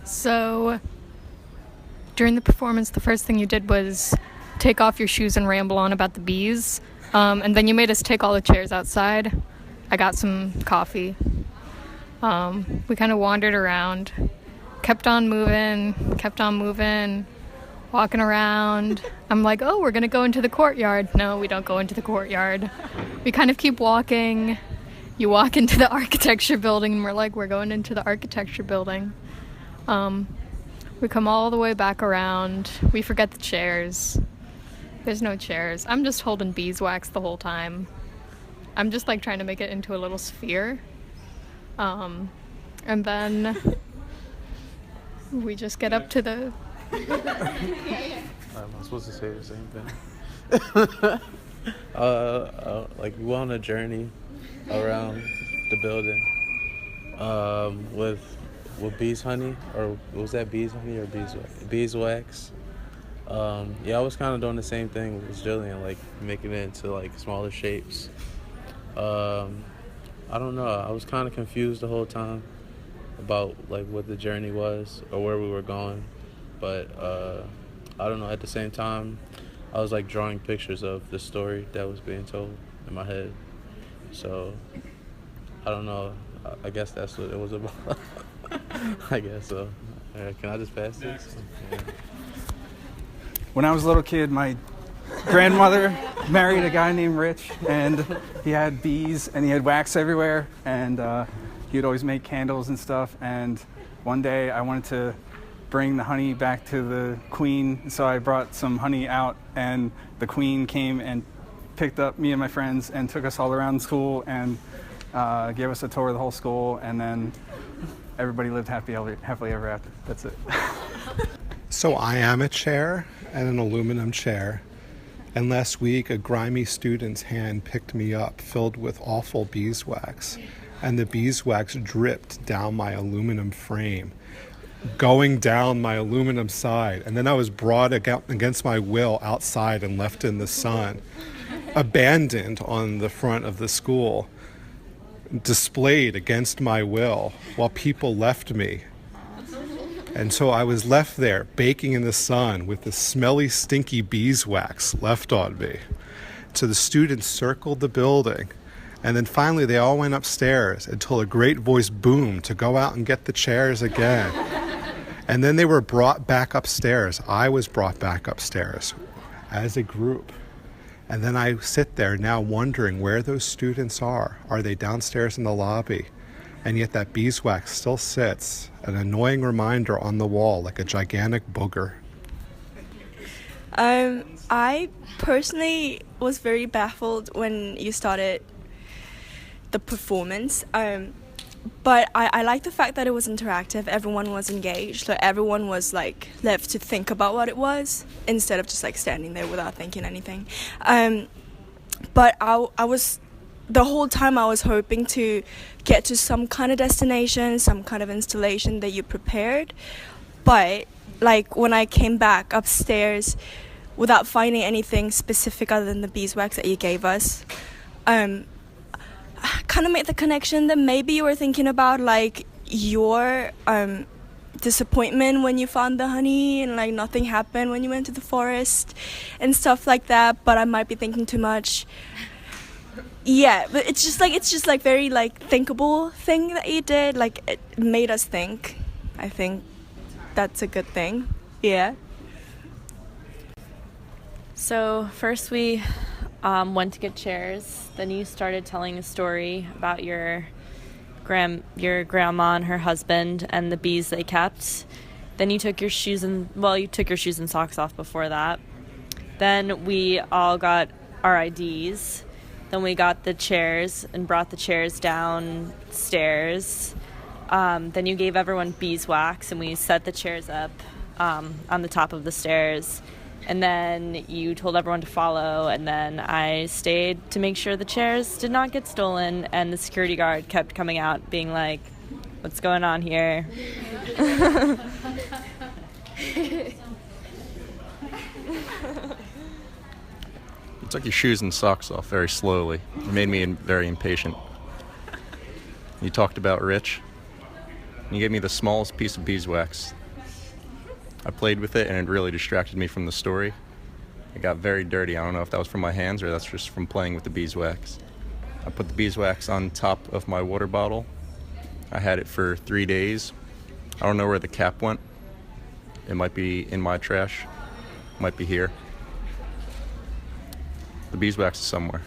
So, during the performance, the first thing you did was take off your shoes and ramble on about the bees. And then you made us take all the chairs outside. I got some coffee. We kind of wandered around, kept on moving, walking around. I'm like, oh, we're going to go into the courtyard. No, we don't go into the courtyard. We kind of keep walking. You walk into the architecture building, and we're like, we're going into the architecture building. We come all the way back around. We forget the chairs. There's no chairs. I'm just holding beeswax the whole time. I'm just like trying to make it into a little sphere. And then we just get up to the... I'm supposed to say the same thing. Like we went on a journey around the building with bees honey, or was that bees honey or beeswax? Yeah, I was kind of doing the same thing with Jillian, like making it into like smaller shapes. I don't know. I was kind of confused the whole time about like what the journey was or where we were going, but I don't know. At the same time, I was like drawing pictures of the story that was being told in my head. So I don't know. I guess that's what it was about. I guess so. Can I just pass this? Yeah. When I was a little kid, my grandmother married a guy named Rich, and he had bees and he had wax everywhere, and he would always make candles and stuff. And one day I wanted to bring the honey back to the queen, so I brought some honey out, and the queen came and picked up me and my friends and took us all around school and gave us a tour of the whole school, and then everybody lived happily ever after. That's it. So I am a chair and an aluminum chair, and last week a grimy student's hand picked me up filled with awful beeswax, and the beeswax dripped down my aluminum frame, going down my aluminum side, and then I was brought against my will outside and left in the sun, abandoned on the front of the school, displayed against my will while people left me. And so I was left there baking in the sun with the smelly, stinky beeswax left on me. So the students circled the building, and then finally they all went upstairs until a great voice boomed to go out and get the chairs again. And then they were brought back upstairs. I was brought back upstairs as a group. And then I sit there now wondering where those students are. Are they downstairs in the lobby? And yet that beeswax still sits, an annoying reminder on the wall, like a gigantic booger. I personally was very baffled when you started the performance. But I like the fact that it was interactive. Everyone was engaged. So everyone was like left to think about what it was instead of just like standing there without thinking anything. But I was, the whole time I was hoping to get to some kind of destination, some kind of installation that you prepared. But like when I came back upstairs without finding anything specific other than the beeswax that you gave us, I kind of made the connection that maybe you were thinking about like your disappointment when you found the honey and like nothing happened when you went to the forest and stuff like that, but I might be thinking too much. Yeah, but it's just like very like thinkable thing that you did. Like it made us think. I think that's a good thing. Yeah. So first we went to get chairs. Then you started telling a story about your grandma and her husband and the bees they kept. Then you took your shoes and socks off before that. Then we all got our IDs. Then we got the chairs and brought the chairs downstairs. Then you gave everyone beeswax and we set the chairs up on the top of the stairs. And then you told everyone to follow, and then I stayed to make sure the chairs did not get stolen, and the security guard kept coming out being like, what's going on here? You took your shoes and socks off very slowly. It made me very impatient. You talked about Rich. He gave me the smallest piece of beeswax. I played with it and it really distracted me from the story. It got very dirty. I don't know if that was from my hands or that's just from playing with the beeswax. I put the beeswax on top of my water bottle. I had it for 3 days. I don't know where the cap went. It might be in my trash. It might be here. The beeswax is somewhere.